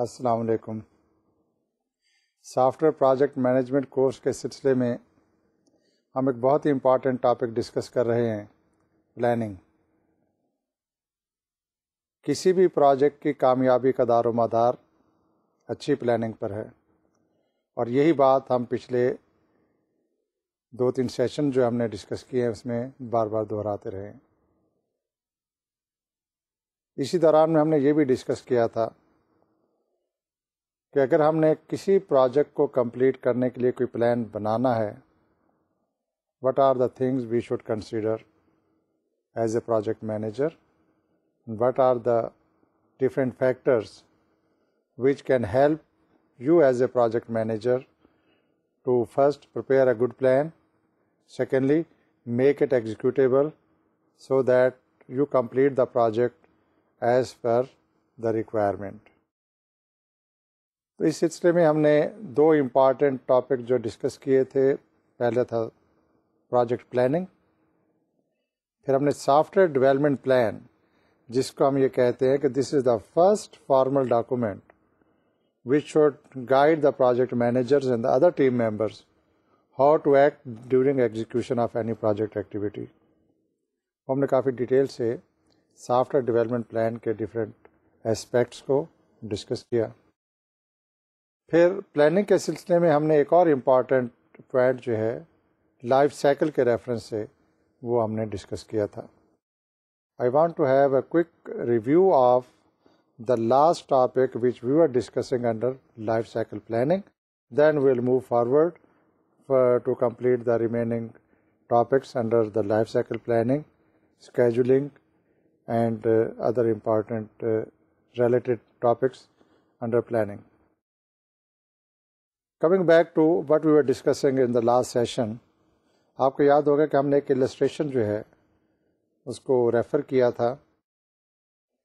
السلام علیکم۔ Soft where project management course کے سلسلے میں ہم ایک بہت ہی امپارٹنٹ ٹاپک ڈسکس کر رہے ہیں، پلاننگ۔ کسی بھی پروجیکٹ کی کامیابی کا دار و مدار اچھی پلاننگ پر ہے، اور یہی بات ہم پچھلے 2-3 سیشن جو ہم نے ڈسکس کیے ہیں اس میں بار بار دہراتے رہے ہیں۔ اسی دوران میں ہم نے یہ بھی ڈسکس کیا تھا کہ اگر ہم نے کسی پروجیکٹ کو کمپلیٹ کرنے کے لیے کوئی پلان بنانا ہے، what are the things we should consider as a project manager, what are the different factors which can help you as a project manager to first prepare a good plan, secondly make it executable so that you complete the project as per the requirement۔ تو اس سلسلے میں ہم نے 2 important topic جو discuss کیے تھے، پہلے تھا پروجیکٹ پلاننگ، پھر ہم نے سافٹ ویئر ڈیولپمنٹ پلان، جس کو ہم یہ کہتے ہیں کہ this is the first formal document which should guide the project managers and the other team members how to act during execution of any project activity۔ ہم نے کافی ڈیٹیل سے سافٹ ویئر ڈیولپمنٹ پلان کے different aspects کو discuss کیا۔ پھر planning کے سلسلے میں ہم نے ایک اور امپارٹنٹ پوائنٹ جو ہے لائف سائیکل کے ریفرنس سے وہ ہم نے ڈسکس کیا تھا۔ I want to have a quick review of the last topic which we were discussing under life cycle planning, then we'll move forward to complete the remaining topics under the life cycle planning, scheduling and other important related topics under planning। Coming back to what we were discussing in the last session، آپ کو یاد ہوگا کہ ہم نے ایک illustration جو ہے اس کو ریفر کیا تھا،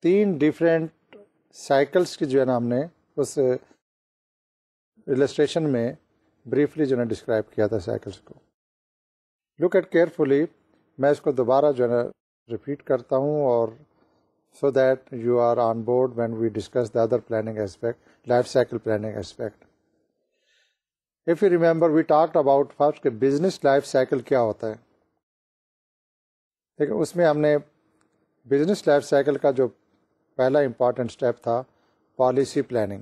3 ڈفرینٹ سائیکلس کی جو ہے نا ہم نے اس السٹریشن میں بریفلی جو ہے نا ڈسکرائب کیا تھا سائیکلس کو۔ لک ایٹ کیئرفلی، میں اس کو دوبارہ جو ہے نا ریپیٹ کرتا ہوں، اور so that you are on board when we discuss the other planning aspect, life cycle planning aspect. If you remember we talked about first کہ بزنس لائف سائیکل کیا ہوتا ہے۔ لیکن اس میں ہم نے بزنس لائف سائیکل کا جو پہلا امپارٹنٹ اسٹیپ تھا policy planning.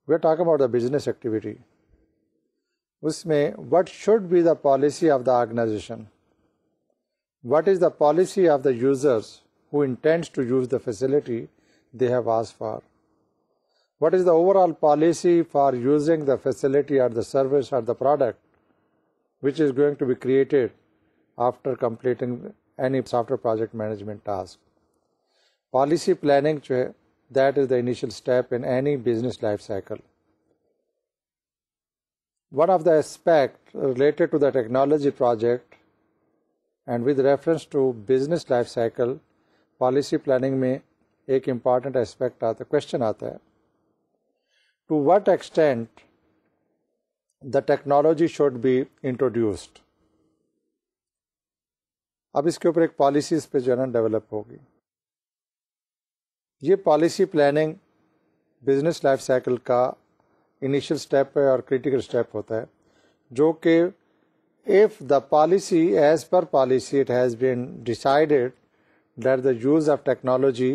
We are talk about the business activity, اس میں what should be the policy of the organisation, what is the policy of the users who intends to use the facility they have asked for, what is the overall policy for using the facility or the service or the product which is going to be created after completing any soft where project management task. Policy planning جو ہے that is the initial step in any business life cycle. One of the aspect related to the technology project and with reference to business life cycle, policy planning میں ایک important aspect آتا ہے، question آتا ہے، to what extent the technology should be introduced. اب اس کے اوپر ایک پالیسی اس پہ جو ہے نا ڈیولپ ہوگی۔ یہ policy planning business life cycle کا انیشیل اسٹیپ ہے اور کریٹیکل اسٹیپ ہوتا ہے، جو کہ if the policy as per policy it has been decided that the use of technology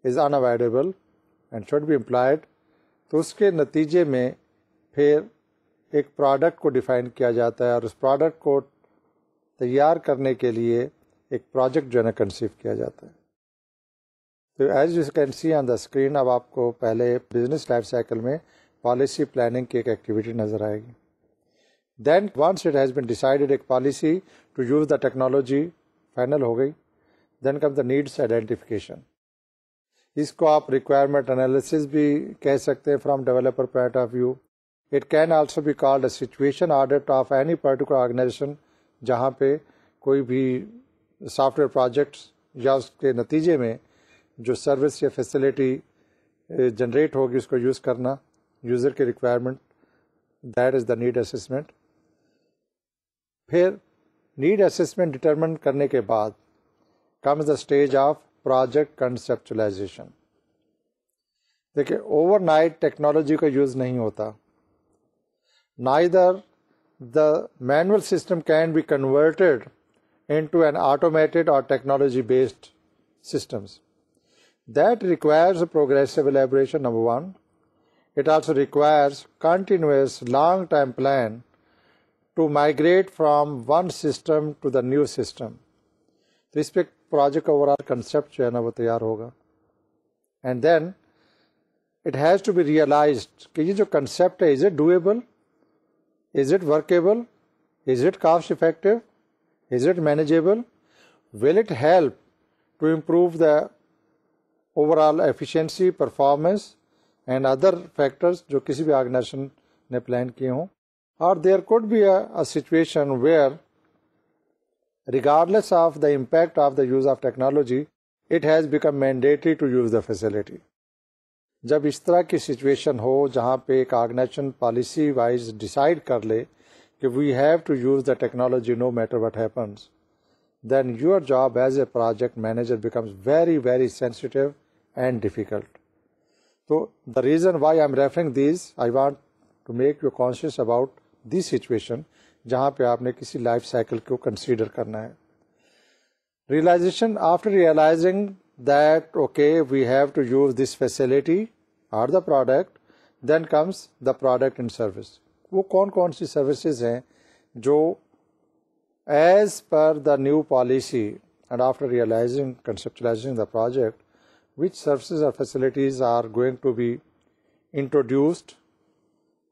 is unavoidable and should be employed، تو اس کے نتیجے میں پھر ایک پروڈکٹ کو ڈیفائن کیا جاتا ہے، اور اس پروڈکٹ کو تیار کرنے کے لیے ایک پروجیکٹ جو ہے نا کنسیو کیا جاتا ہے۔ تو as you can see on the screen, اب آپ کو پہلے بزنس لائف سائیکل میں پالیسی پلاننگ کی ایک ایکٹیویٹی نظر آئے گی۔ Then once it has been decided, ایک policy to use the technology final ہو گئی، then come the needs identification. اس کو آپ ریکوائرمنٹ انالیسس بھی کہہ سکتے ہیں from developer point of view. It can also be called a situation audit of any particular organization, جہاں پہ کوئی بھی سافٹ ویئر پروجیکٹس یا اس کے نتیجے میں جو سروس یا فیسلٹی جنریٹ ہوگی اس کو یوز کرنا، یوزر کی requirement, that is the need assessment. پھر نیڈ اسسمنٹ ڈٹرمن کرنے کے بعد comes the stage of project conceptualisation. دیکھیں اوور نائٹ ٹیکنالوجی کا یوز نہیں ہوتا. Neither the manual system can be converted into an automated or technology-based systems. That requires a progressive elaboration, number one. It also requires continuous long-term plan to migrate from one system to the new system. تو اس پہ project کا over all concept جو ہے نا وہ تیار ہوگا. And then it has to be realized کہ یہ جو کنسیپٹ ہے is it doable, is it workable, is it cost effective, is it manageable, will it help to improve the overall efficiency, performance and other factors جو کسی بھی organization نے plan کیے ہوں. اور there could be a situation where regardless of the impact of the use of technology, it has become mandatory to use the facility. جب اس طرح کی سچویشن ہو جہاں پہ ایک آرگنائزیشن پالیسی وائز ڈیسائیڈ کر لے کہ we have to use the technology no matter what happens, then your job as a project manager becomes very very sensitive and difficult. تو the reason why I am referring these, I want to make you conscious about this situation جہاں پہ آپ نے کسی life cycle کو consider کرنا ہے. Realisation, after realising that okay we have to use this facility or the product, then comes the product and service. وہ کون کون سی سروسز ہیں جو as per the new policy and after realising conceptualising the project which services or facilities are going to be introduced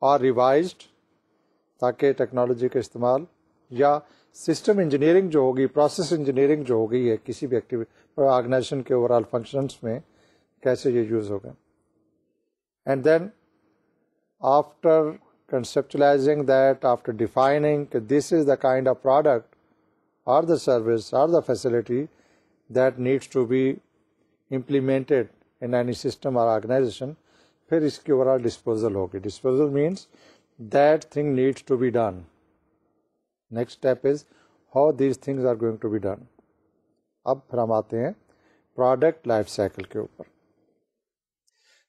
or revised تاکہ technology کا استعمال یا سسٹم انجینئرنگ جو ہوگی, پروسیس انجینئرنگ جو ہوگی ہے کسی بھی ایکٹیویٹی آرگنائزیشن کے اوور آل فنکشنس میں کیسے یہ یوز ہوگا. And then after conceptualizing that, after defining کہ this is the kind of product or the service or the facility that needs to be implemented in any system or organization, پھر اس کی overall disposal ہوگی. Disposal means that thing needs to be done. Next step is how these things are going to be done. اب پھر ہم آتے ہیں product life cycle کے اوپر.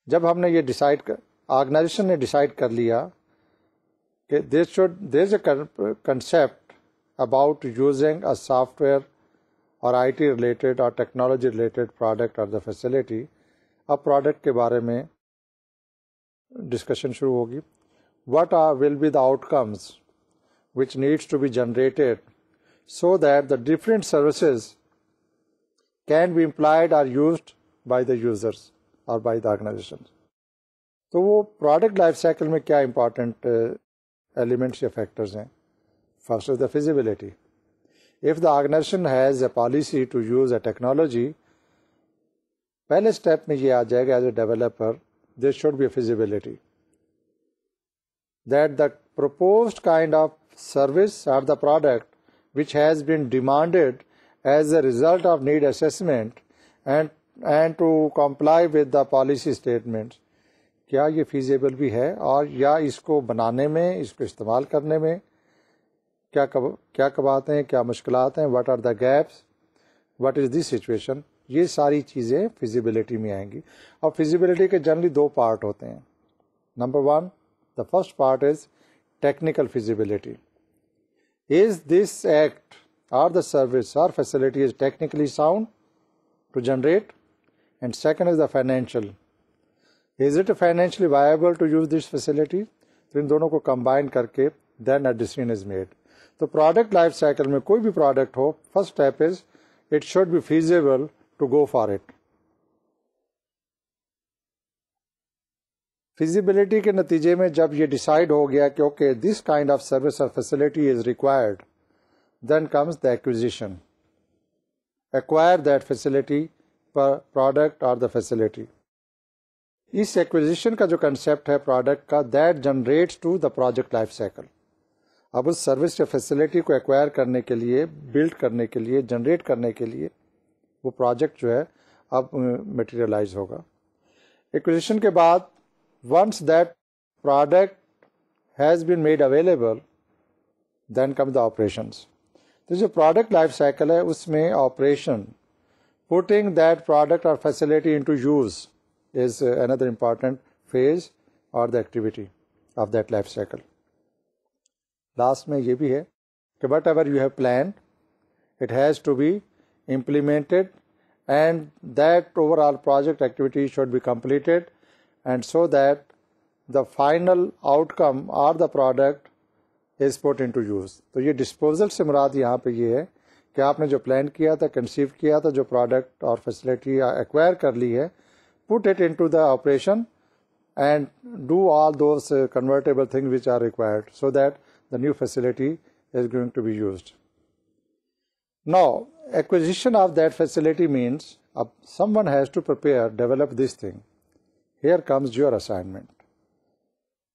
جب ہم نے یہ ڈیسائیڈ آرگنائزیشن نے ڈیسائیڈ کر لیا کہ there is a concept about using a software اور آئی ٹی ریلیٹڈ اور technology related product or the facility, اب پروڈکٹ کے بارے میں ڈسکشن شروع ہوگی. What will be the outcomes which needs to be generated so that the different services can be implied or used by the users or by the organizations. تو وہ product life cycle میں کیا important elements یا factors ہیں. First is the feasibility. If the organization has a policy to use a technology, پہلے step میں یہ آ جائے گا as a developer there should be a feasibility that the proposed kind of service or the product which has been demanded as a result of need assessment and to comply with the policy statements, کیا یہ feasible بھی ہے اور یا اس کو بنانے میں, اس کو استعمال کرنے میں کیا کباتیں ہیں, کیا مشکلات ہیں, what are the gaps, what is the situation. یہ ساری چیزیں فیزیبلٹی میں آئیں گی. اور فیزیبلٹی کے جنرلی دو پارٹ ہوتے ہیں. Number one, the first part is technical feasibility. Is this act or the service or facility is technically sound to generate. And second is the financial. Is it financially viable to use this facility. تو ان دونوں کو combine کر کے then a decision is made. تو product life cycle میں کوئی بھی پروڈکٹ ہو, first step is it should be feasible to go for it. Feasibility کے نتیجے میں جب یہ ڈیسائیڈ ہو گیا کہ okay this kind of service or facility is required, then comes the acquisition. Acquire that facility, product or the facility. Us acquisition کا جو کنسیپٹ ہے پروڈکٹ کا, that generates to the project life cycle. اب اس service یا facility کو acquire کرنے کے لیے, بلڈ کرنے کے لیے, جنریٹ کرنے کے لیے وہ پروجیکٹ جو ہے اب میٹیریلائز ہوگا. ایکوزیشن کے بعد once that product has been made available, then come the operations. تو جو پروڈکٹ لائف سائیکل ہے اس میں operation, putting that product or facility into use, is another important phase or the activity of that life cycle. Last میں یہ بھی ہے کہ whatever you have planned, it has to be implemented, and that overall project activity should be completed, and so that the final outcome or the product is put into use. تو یہ disposal سے مراد یہاں پہ یہ ہے کہ آپ نے جو پلان کیا تھا، کنسیو کیا تھا، جو پروڈکٹ اور فیسلٹی ایکوائر کر لی ہے، put it into the operation and do all those convertible things which are required so that the new facility is going to be used. Now, acquisition of that facility means someone has to prepare, develop this thing. Here comes your assignment.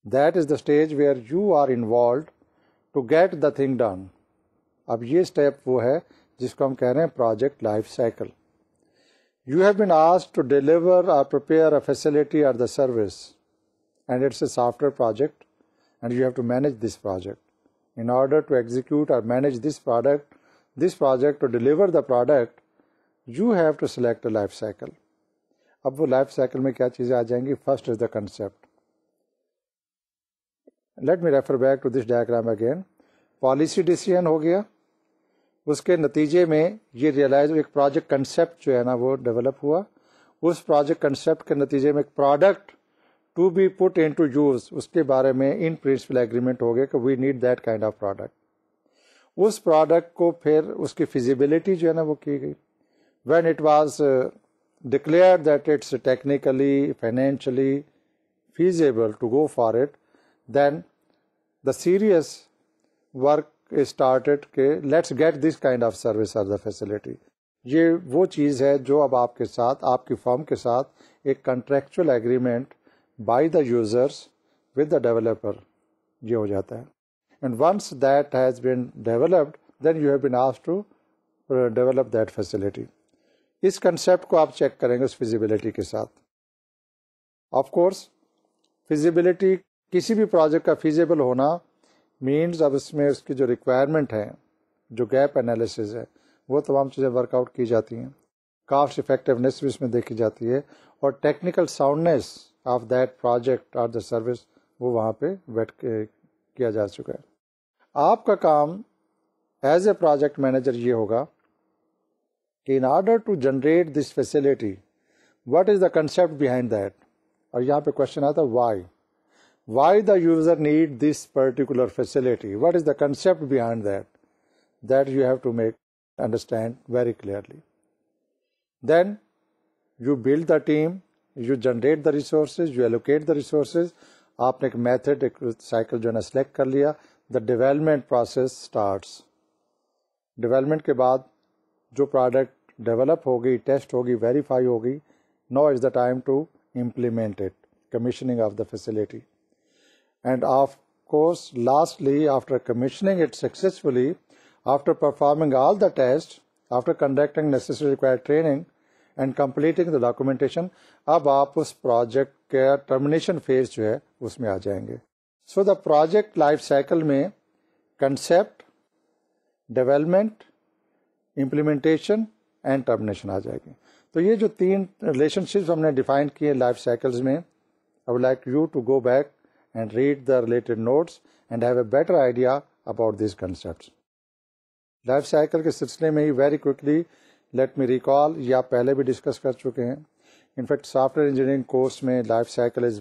That is the stage where you are involved to get the thing done. اب یہ step وہ ہے جس کو ہم کہہ رہے ہیں project life cycle. You have been asked to deliver or prepare a facility or the service, and it's a software project, and you have to manage this project. In order to execute or manage this project to deliver the product, you have to select a life cycle. اب وہ life cycle میں کیا چیزیں آ جائیں گی؟ First is the concept. Let me refer back to this diagram again. Policy decision ہو گیا، اس کے نتیجے میں یہ ریئلائز ایک پروجیکٹ کنسیپٹ جو ہے نا وہ ڈیولپ ہوا. اس پروجیکٹ کنسیپٹ کے نتیجے میں ایک product to be put into use, اس کے بارے میں ان پرنسپل ایگریمنٹ ہو گیا کہ we need that kind of product. اس پروڈکٹ کو پھر اس کی فیزیبلٹی جو ہے نا وہ کی گئی. When it was declared that it's technically, financially feasible to go for it, then the serious work is started کہ let's get this kind of service or the facility. یہ وہ چیز ہے جو اب آپ کے ساتھ، آپ کی فرم کے ساتھ ایک contractual agreement by the users with the developer یہ ہو جاتا ہے. And once that has been developed then you have been asked to develop that facility. اس کنسیپٹ کو آپ چیک کریں گے اس فیزیبلٹی کے ساتھ. آف کورس فیزیبلٹی، کسی بھی پروجیکٹ کا فیزیبل ہونا مینز اب اس میں اس کی جو ریکوائرمنٹ ہے، جو گیپ انالیسز ہے، وہ تمام چیزیں ورک آؤٹ کی جاتی ہیں. کاسٹ افیکٹونیس بھی اس میں دیکھی جاتی ہے، اور technical soundness of that project اور دا سروس وہ وہاں پہ ویٹ کیا جا چکا ہے. آپ کا کام ایز اے پروجیکٹ مینیجر یہ ہوگا کہ in order to generate this facility, what is the concept behind that? اور یہاں پہ کوشچن آتا ہے why. Why the user need this particular facility? What is the concept behind that? That you have to understand very clearly. Then you build the team, you generate the resources, you allocate the resources. آپ نے ایک method, ایک cycle جو ہے نا select کر لیا. The development process starts. Development کے بعد جو پروڈکٹ ڈیولپ ہوگی، ٹیسٹ ہوگی، ویریفائی ہوگی، now is the time to implement it, commissioning of the facility. And of course lastly after commissioning it successfully, after performing all the test, after conducting necessary required training and completing the documentation, اب آپ اس project کا termination phase جو ہے اس میں آ جائیں گے. So the project life cycle میں concept, development, implementation and termination آ جائے گی. تو یہ جو 3 ریلیشن شپس ہم نے ڈیفائن کیے لائف سائیکلز میں، I would like you to go back and read the related notes and have a better idea about these concepts. Life cycle کے سلسلے میں ہی very quickly let me recall, یہ آپ پہلے بھی ڈسکس کر چکے ہیں. In fact software engineering course میں life cycle is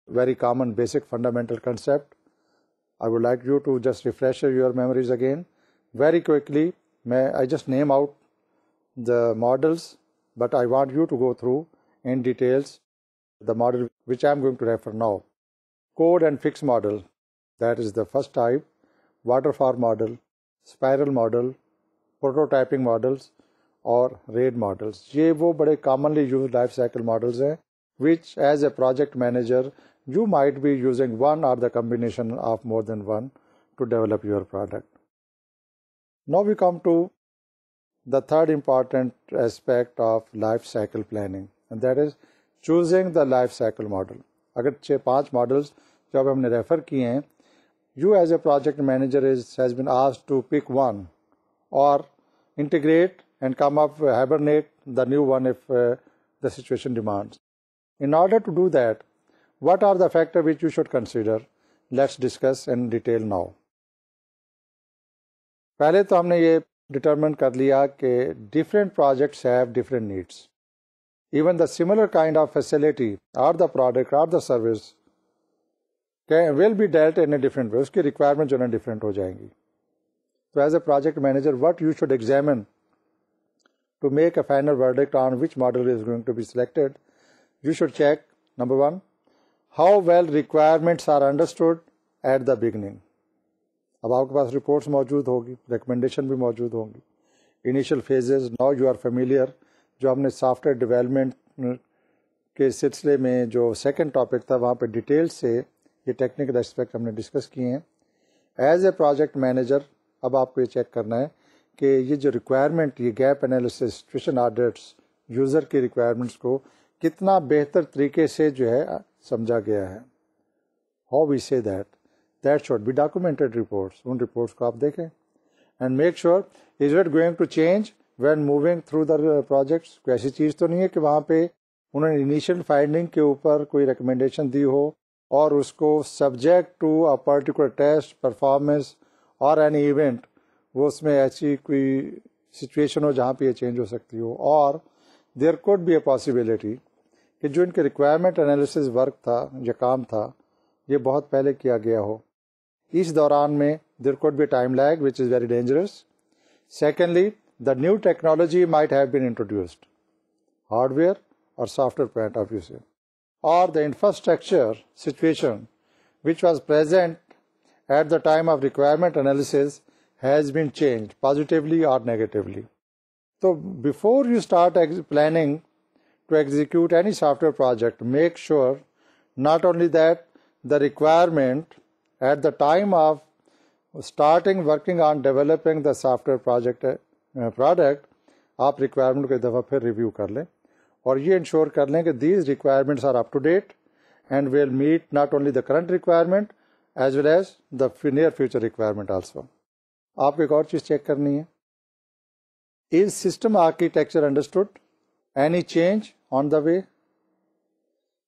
very common basic fundamental concept. I would like you to just refresh your memories again. Very quickly, I just name out the models, but I want you to go through in details the model which I am going to refer now. Code and fix model, that is the first type. Waterfall model, spiral model, prototyping models, اور RAID models. یہ وہ بڑے commonly used life cycle models ہیں which as a project manager you might be using one or the combination of more than one to develop your product. Now we come to the third important aspect of life cycle planning, and that is choosing the life cycle model. اگر 5 models جب ہم نے refer کیے ہیں، you as a project manager has been asked to pick one or integrate and come up, hibernate the new one if the situation demands. In order to do that, what are the factors which you should consider? Let's discuss in detail now. پہلے تو ہم نے یہ determine کر لیا کہ different projects have different needs. Even the similar kind of facility or the product or the service will be dealt in a different way. اس کی requirement جو ہے different ہو جائیں گی. So as a project manager, what you should examine to make a final verdict on which model is going to be selected, you should check, number one, how well requirements are understood at the beginning. اب آپ کے پاس reports موجود ہوگی, recommendation بھی موجود ہوں گی, initial phases, now you are familiar. جو ہم نے سافٹ ویئر ڈیولپمنٹ کے سلسلے میں جو سیکنڈ ٹاپک تھا وہاں پہ ڈیٹیل سے یہ ٹیکنیکل اسپیکٹ ہم نے ڈسکس کیے ہیں. ایز اے پروجیکٹ مینیجر اب آپ کو یہ چیک کرنا ہے کہ یہ جو ریکوائرمنٹ, یہ gap analysis, situation audits, user کی ریکوائرمنٹس کو کتنا بہتر طریقے سے جو ہے سمجھا گیا ہے. How we say that should be documented reports. ان رپورٹس کو آپ دیکھیں and make sure is it going to change when moving through the projects. کوئی ایسی چیز تو نہیں ہے کہ وہاں پہ انہوں نے انیشیل فائنڈنگ کے اوپر کوئی ریکمنڈیشن دی ہو اور اس کو subject to a particular test, performance or any event وہ اس میں ایسی کوئی سچویشن ہو جہاں پہ یہ چینج ہو سکتی ہو. اور there could be a possibility کہ جو ان کے ریکوائرمنٹ انالیسز ورک تھا یا کام تھا یہ بہت پہلے کیا گیا ہو. اس دوران میں there could be time lag which is very dangerous. Secondly, the new technology might have been introduced, hardware or software point of view se, or the infrastructure situation which was present at the time of requirement analysis has been changed positively or negatively. So before you start planning to execute any software project, make sure not only that the requirement at the time of starting working on developing the software product آپ requirement کو ایک دفعہ پھر review کر لیں اور یہ ensure کر لیں کہ these requirements are up to date and will meet not only the current requirement as well as the near future requirement also. آپ کو ایک اور چیز چیک کرنی ہے, is system architecture understood, any change on the way.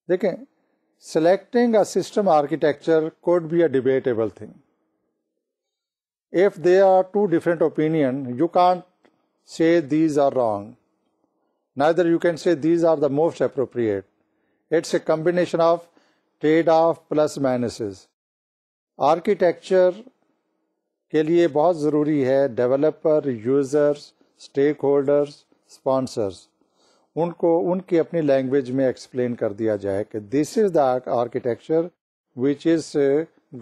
دیکھیں, selecting a system architecture could be a debatable thing. If there are two different opinions, you can't say these are wrong. Neither you can say these are the most appropriate. It's a combination of trade-off plus minuses. Architecture کے لیے بہت ضروری ہے developer, users, stakeholders, sponsors, ان کو ان کی اپنی لینگویج میں ایکسپلین کر دیا جائے کہ this is the architecture which is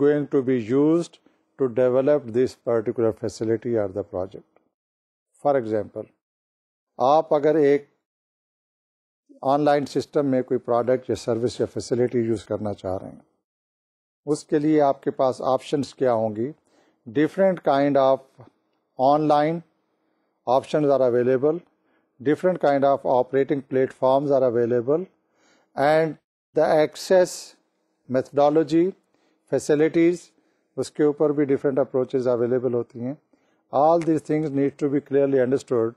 going to be used to develop this particular facility or the project. For example, آپ اگر ایک آن لائن سسٹم میں کوئی پروڈکٹ یا سروس یا فیسلٹی یوز کرنا چاہ رہے ہیں, اس کے لیے آپ کے پاس آپشنس کیا ہوں گی. Different kind of online options are available, different kind of operating platforms are available, and the access methodology, facilities, اس کے اوپر بھی ڈفرینٹ اپروچز اویلیبل ہوتی ہیں. All these things need to be clearly understood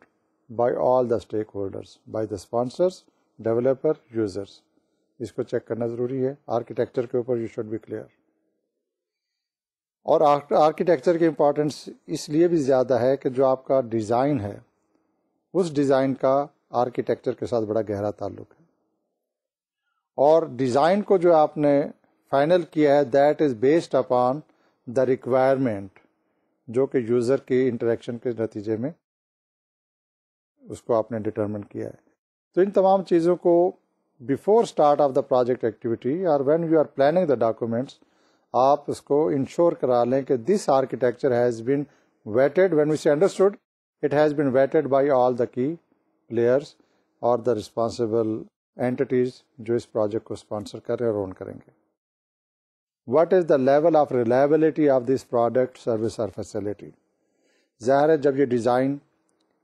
by all the stakeholders, by the sponsors, developer, users. اس کو check کرنا ضروری ہے. آرکیٹیکچر کے اوپر یو شوڈ بی کلیئر. اور آرکیٹیکچر کی امپورٹنس اس لیے بھی زیادہ ہے کہ جو آپ کا ڈیزائن ہے اس ڈیزائن کا آرکیٹیکچر کے ساتھ بڑا گہرا تعلق ہے. اور ڈیزائن کو جو آپ نے فائنل کیا ہے that is based upon the requirement جو کہ یوزر کی انٹریکشن کے نتیجے میں اس کو آپ نے ڈٹرمن کیا ہے. تو ان تمام چیزوں کو before start of the project activity اور when you are planning the documents آپ اس کو انشور کرا لیں کہ this architecture has been vetted. When we say understood it has been vetted by all the key players اور the responsible اینٹیز جو اس project کو اسپانسر کر رہے ہیں اور اون کریں گے. What is the level of reliability of this product, service or facility? ظاہر ہے جب یہ ڈیزائن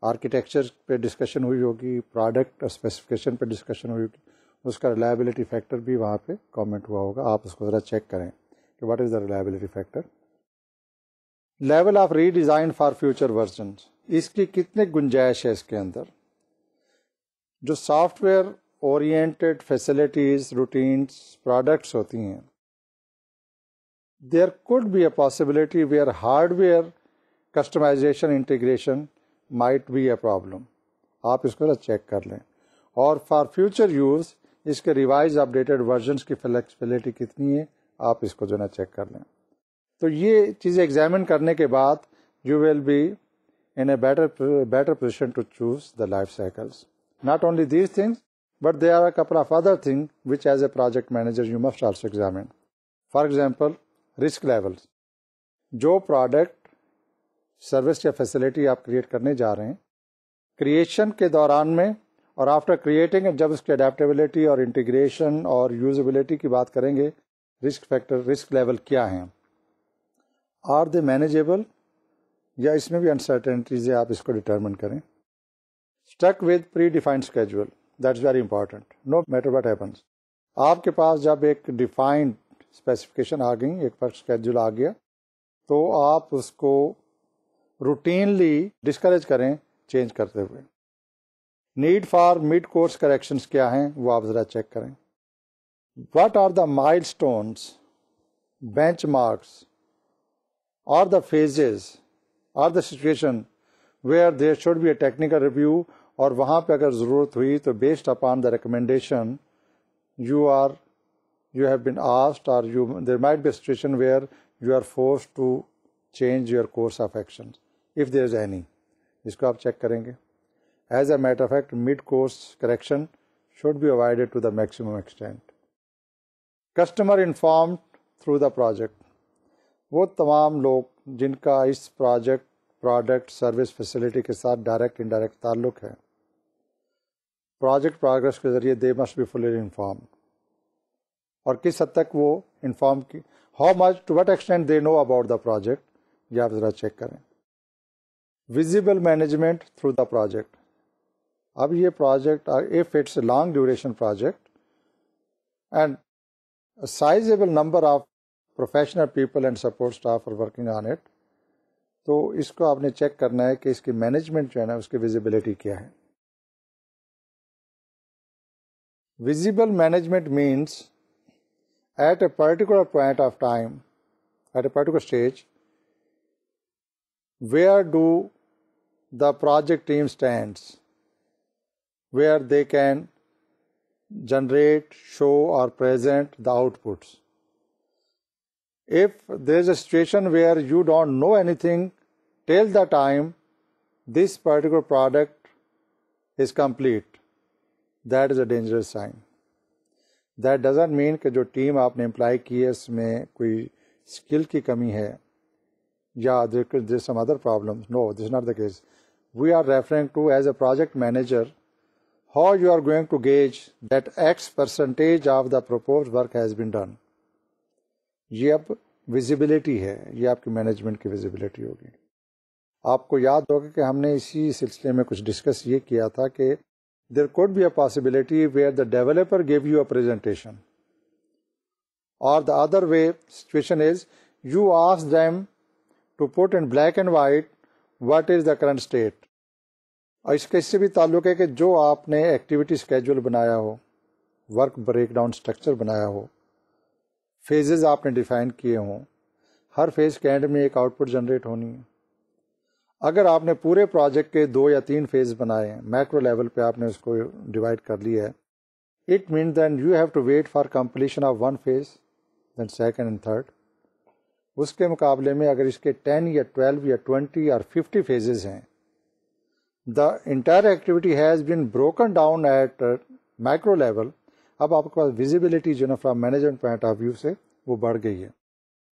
آرکیٹیکچر پہ ڈسکشن ہوئی ہوگی, پروڈکٹ اور اسپیسیفکیشن پہ ڈسکشن ہوئی ہوگی, اس کا ریلائبلٹی فیکٹر بھی وہاں پہ کامنٹ ہوا ہوگا. آپ اس کو ذرا چیک کریں کہ what is the reliability factor. Level of redesign for future versions, اس کی کتنے گنجائش ہے اس کے اندر. جو software oriented facilities, routines, products ہوتی ہیں. There could be a possibility where hardware customization integration might be a problem. آپ اس کو چیک کر لیں. اور فار فیوچر یوز اس کے ریوائز اپڈیٹڈ ورژنس کی فلیکسیبلٹی کتنی ہے، آپ اس کو جو ہے چیک کر لیں. تو یہ چیزیں ایگزامن کرنے کے بعد you will be in a better position to choose the life cycles. Not only these things, but there are a couple of other things which as a project manager you must also examine. For example, risk levels. جو product, service یا facility آپ create کرنے جا رہے ہیں، creation کے دوران میں اور آفٹر کریٹنگ جب اس کی اڈیپٹیبلٹی اور انٹیگریشن اور یوزیبلٹی کی بات کریں گے، رسک فیکٹر، رسک لیول کیا ہیں، آر دے مینیجیبل یا اس میں بھی انسرٹنٹیز ہے، آپ اس کو ڈٹرمن کریں. Stick with predefined schedule, that's very important, no matter what happens. آپ کے پاس جب ایک ڈیفائنڈ اسپیسیفکیشن آ گئی، ایک ورک اسکیجول آ گیا، تو آپ اس کو روٹینلی ڈسکریج کریں چینج کرتے ہوئے. Need for mid course corrections کیا ہیں وہ آپ ذرا چیک کریں. واٹ آر دا مائل اسٹونس، بینچ مارکس اور the phases or the situation where there should be a technical review, اور وہاں پہ اگر ضرورت ہوئی تو based upon the recommendation you have been asked, or there might be a situation where you are forced to change your course of action if there is any. اس کو آپ check کریں گے. As a matter of fact, mid-course correction should be avoided to the maximum extent. Customer informed through the project. وہ تمام لوگ جن کا اس product, service, facility کے ساتھ ڈائریکٹ انڈائریکٹ تعلق ہے، پروجیکٹ پروگرس کے ذریعے they must be fully informed. اور کس حد تک وہ انفارم کی، how much, to what extent they know about the project, یہ آپ ذرا چیک کریں. Visible management through the project. اب یہ project if it's a long duration project and sizable number of professional people and support staff are working on it, تو اس کو آپ نے چیک کرنا ہے کہ اس کی مینجمنٹ جو ہے نا، اس کی ویزیبلٹی کیا ہے. Visible management means at a particular point of time, at a particular stage, where do the project team stands, where they can generate, show or present the outputs. If there is a situation where you don't know anything till the time this particular product is complete, that is a dangerous sign. That doesn't mean کہ جو team آپ نے employee کی ہے اس میں کوئی skill کی کمی ہے یا there's some other problems. No, this is not the case. We are referring to, as a project manager, how you are going to gauge that X percentage of the proposed work has been done. یہ اب visibility ہے، یہ آپ کی management کی visibility ہوگی. آپ کو یاد ہوگا کہ ہم نے اسی سلسلے میں کچھ ڈسکس یہ کیا تھا کہ there could be a possibility where the developer gave you a presentation, or the other way situation is you ask them to put in black and white what is the current state. اور اس کے سے بھی تعلق ہے کہ جو آپ نے ایکٹیویٹی اسکیجول بنایا ہو، ورک بریک ڈاؤن اسٹرکچر بنایا ہو، فیزز آپ نے ڈیفائن کیے ہوں، ہر فیز کے اینڈ میں ایک آؤٹ پٹ جنریٹ ہونی ہے. اگر آپ نے پورے پروجیکٹ کے 2 یا 3 فیز بنائے ہیں، میکرو لیول پہ آپ نے اس کو ڈیوائڈ کر لیا ہے، it mean then you have to wait for completion of 1 phase, then second and third. اس کے مقابلے میں اگر اس کے 10 یا 12 یا 20 اور 50 فیزز ہیں، the entire activity has been broken down at micro level. اب آپ کے پاس ویزیبلٹی جو نا from management point of view سے وہ بڑھ گئی ہے.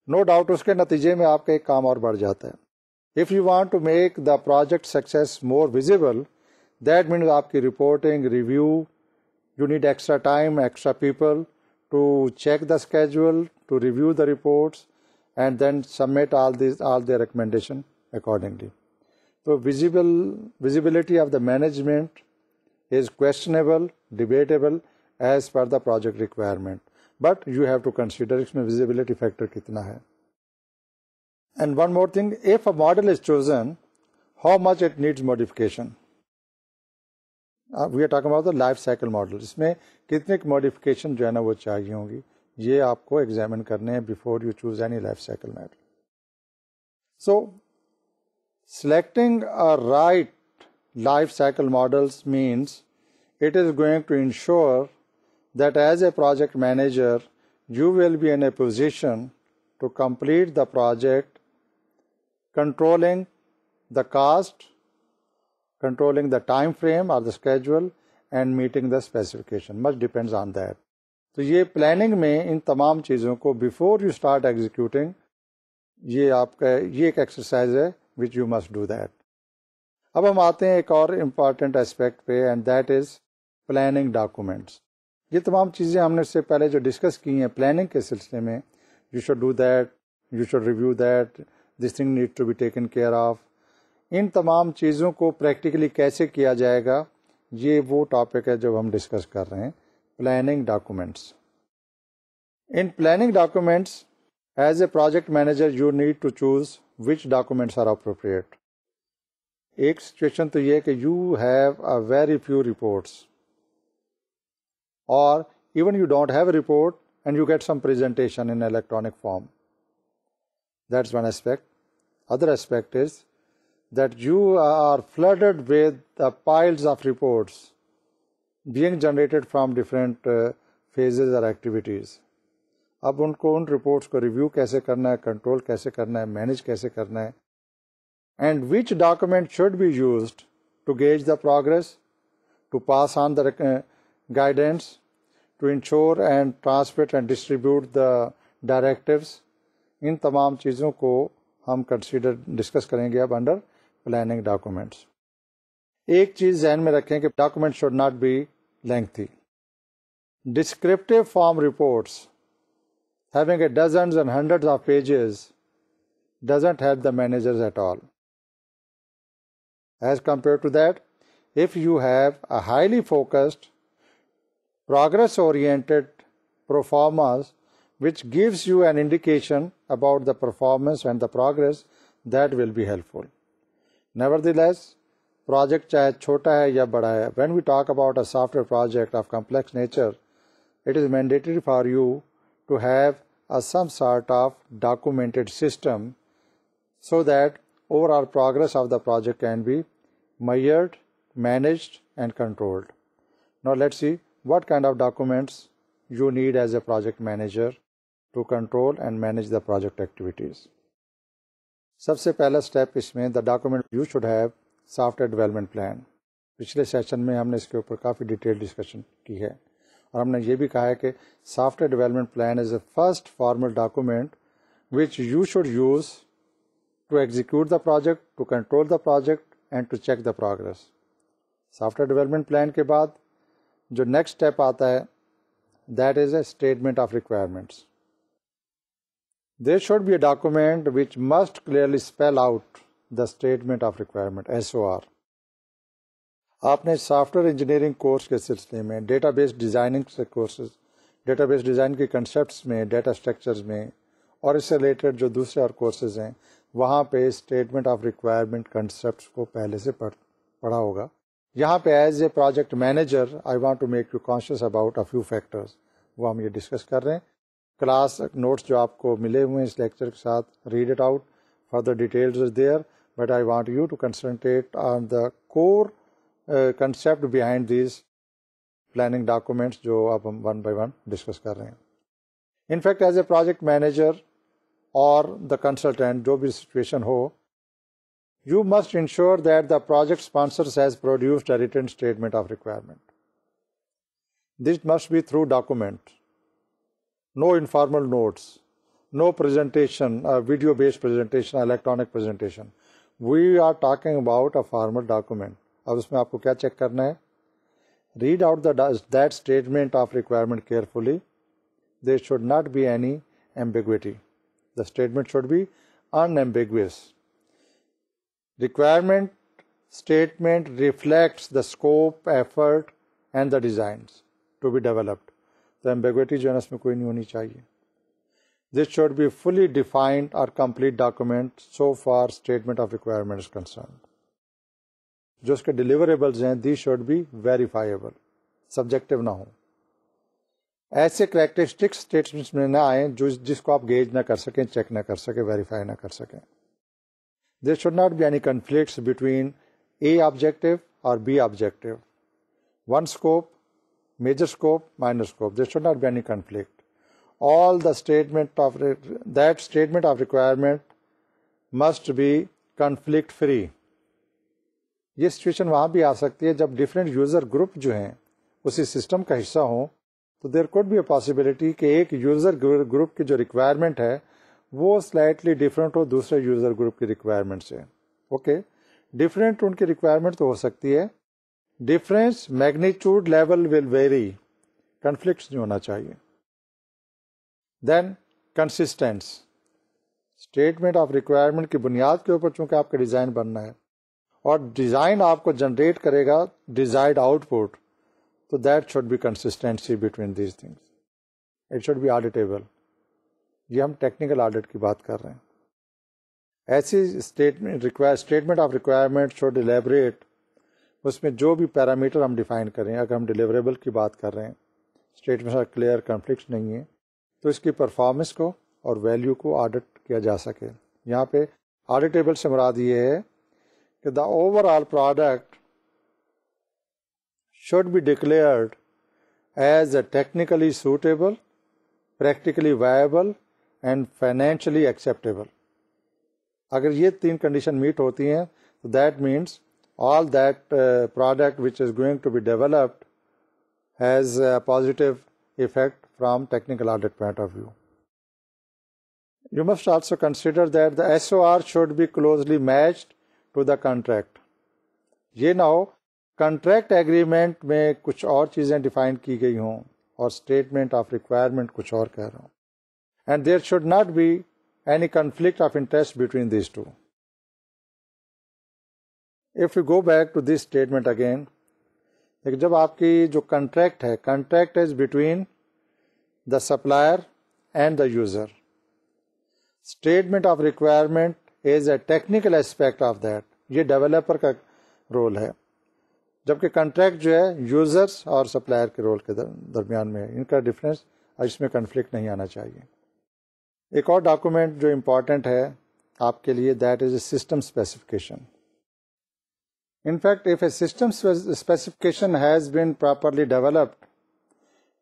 نو ڈاؤٹ اس کے نتیجے میں آپ کا ایک کام اور بڑھ جاتا ہے. If you want to make the project success more visible, that means آپ کی reporting, review, you need extra time, extra people to check the schedule, to review the reports, and then submit all their recommendation accordingly. So visibility of the management is questionable, debatable as per the project requirement. But you have to consider اس میں visibility factor کتنا ہے. And one more thing, if a model is chosen, how much it needs modification. We are talking about the life cycle model. اس میں کتنے modification جو ہے نا وہ چاہیے ہوں گی, یہ آپ کو ایگزامن کرنے ہیں before you choose any life cycle method. So selecting a right life cycle models means it is going to ensure that as a project manager you will be in a position to complete the project controlling the cost, controlling the time frame or the schedule and meeting the specification. Much depends on that. تو یہ planning میں ان تمام چیزوں کو before you start executing, یہ آپ کا یہ ایک ایکسرسائز ہے which you must do that. اب ہم آتے ہیں ایک اور امپارٹینٹ اسپیکٹ پہ, and that is planning documents. یہ تمام چیزیں ہم نے اس سے پہلے جو ڈسکس کی ہیں پلاننگ کے سلسلے میں, you should do that, you should review that, this thing need to be taken care of. ان تمام چیزوں کو پریکٹیکلی کیسے کیا جائے گا, یہ وہ ٹاپک ہے جو ہم ڈسکس کر رہے ہیں, پلاننگ ڈاکومنٹس. ان planning documents as a project manager you need to choose which documents are appropriate. ایک سچویشن تو یہ کہ you have a very few reports, اور even you don't have a report and you get some presentation in electronic form. That's one aspect. Other aspect is that you are flooded with the piles of reports being generated from different phases or activities. اب ان کو ان reports کو review کیسے کرنا ہے, control کیسے کرنا ہے, manage کیسے کرنا ہے, and which document should be used to gauge the progress, to pass on the guidance, to ensure and transmit and distribute the directives. ان تمام چیزوں کو ہم ڈسکس کریں گے اب انڈر پلاننگ ڈاکومنٹس. ایک چیز ذہن میں رکھیں کہ document should not be lengthy. Descriptive form reports having a dozens and hundreds of pages doesn't help the managers at all. As compared to that, if you have a highly focused, progress-oriented performance which gives you an indication about the performance and the progress, that will be helpful. Nevertheless, project چاہے چھوٹا ہے یا بڑا ہے, when we talk about a software project of complex nature, it is mandatory for you to have some sort of documented system so that overall progress of the project can be measured, managed and controlled. Now let's see what kind of documents you need as a project manager to control and manage the project activities. سب سے پہلا step اس میں, the document you should have software development plan. پچھلے session میں ہم نے اس کے اوپر کافی detail discussion کی ہے, اور ہم نے یہ بھی کہا ہے کہ software development plan is a first formal document which you should use to execute the project, to control the project and to check the progress. Software development plan کے بعد جو نیکسٹ اسٹیپ آتا ہے that is a statement of requirements. There should be a document which must clearly spell out the statement of requirement, SOR. آپ نے soft where engineering course کے سلسلے میں ڈیٹا بیس ڈیزائننگ سے کورسز, ڈیٹا بیس ڈیزائن کے concepts میں, data structures میں, اور اس سے ریلیٹڈ جو دوسرے اور کورسز ہیں وہاں پہ اسٹیٹمنٹ آف ریکوائرمنٹ کنسیپٹس کو پہلے سے پڑھا ہوگا. یہاں پہ as a project manager I want to make you conscious about a few factors, وہ ہم یہ ڈسکس کر رہے ہیں. کلاس نوٹس جو آپ کو ملے ہوئے ہیں اس لیکچر کے ساتھ, read it out, further details is there, but I want you to concentrate on the core concept behind these planning documents جو اب ہم ون بائی ون ڈسکس کر رہے ہیں. In fact as a project manager or the consultant جو بھی situation ہو, you must ensure that the project sponsor has produced a written statement of requirement. This must be through document, no informal notes, no presentation, video based presentation, electronic presentation. We are talking about a formal document. اب اس میں آپ کو کیا check کرنا ہے, read out that statement of requirement carefully. There should not be any ambiguity. The statement should be unambiguous. Requirement statement reflects the scope, effort and the designs to be developed. The ambiguity جو ہے اس میں کوئی نہیں ہونی چاہیے. This should be fully defined or complete document so far statement of requirement is concerned. جو اس کے ڈیلیوریبلز ہیں دی شوڈ بی ویریفائیبل، سبجیکٹو نہ ہوں. ایسے کریکٹرسٹکس اسٹیٹمنٹس میں نہ آئیں جس کو آپ گیج نہ کر سکیں، چیک نہ کر سکیں، ویریفائی نہ کر سکیں. There should not be any conflicts between A objective اور B objective. One scope, major scope, minor scope. There should not be any conflict. All the statement of requirement must be conflict free. یہ situation وہاں بھی آ سکتی ہے جب different user group جو ہیں اسی سسٹم کا حصہ ہوں، تو there could be a possibility کہ ایک یوزر گروپ کی جو ریکوائرمنٹ ہے وہ سلائٹلی ڈفرینٹ ہو دوسرے یوزر گروپ کی ریکوائرمنٹ سے. اوکے، ڈفرینٹ ان کی ریکوائرمنٹ تو ہو سکتی ہے، difference magnitude level will very, conflicts نہیں ہونا چاہیے. دین کنسسٹینس، اسٹیٹمنٹ آف ریکوائرمنٹ کی بنیاد کے اوپر چونکہ آپ کا ڈیزائن بننا ہے اور ڈیزائن آپ کو جنریٹ کرے گا ڈیزائرڈ آؤٹ پٹ، تو that should be consistency between these things. It should be auditable. یہ ہم ٹیکنیکل آڈٹ کی بات کر رہے ہیں. ایسی statement of requirement should elaborate, اس میں جو بھی پیرامیٹر ہم ڈیفائن کریں، اگر ہم ڈیلیوریبل کی بات کر رہے ہیں، اسٹیٹمنٹ آف کلیئر، کنفلکٹ نہیں ہے، تو اس کی پرفارمنس کو اور ویلیو کو آڈٹ کیا جا سکے. یہاں پہ آڈیٹیبل سے مراد یہ ہے کہ the overall product should be declared as a technically suitable, practically viable and financially acceptable. اگر یہ تین کنڈیشن میٹ ہوتی ہیں تو that means all that product which is going to be developed has a positive effect from technical audit point of view. You must also consider that the SOR should be closely matched to the contract. یہ نہ ہو contract agreement میں کچھ اور چیزیں define کی گئی ہوں اور اسٹیٹمنٹ آف ریکوائرمنٹ کچھ اور کہہ رہا ہوں. And there should not be any conflict of interest between these two. If you go back to this statement again, لیکن جب آپ کی جو کنٹریکٹ ہے، contract is between the supplier and the user. Statement of requirement is a technical aspect of that. یہ developer کا role ہے، جبکہ کنٹریکٹ جو ہے یوزرس اور سپلائر کے رول کے درمیان میں ہے. ان کا ڈفرینس، اس میں کنفلکٹ نہیں آنا چاہیے. ایک اور ڈاکومنٹ جو امپورٹنٹ ہے آپ کے لیے، that is a system specification. In fact, if a system specification has been properly developed,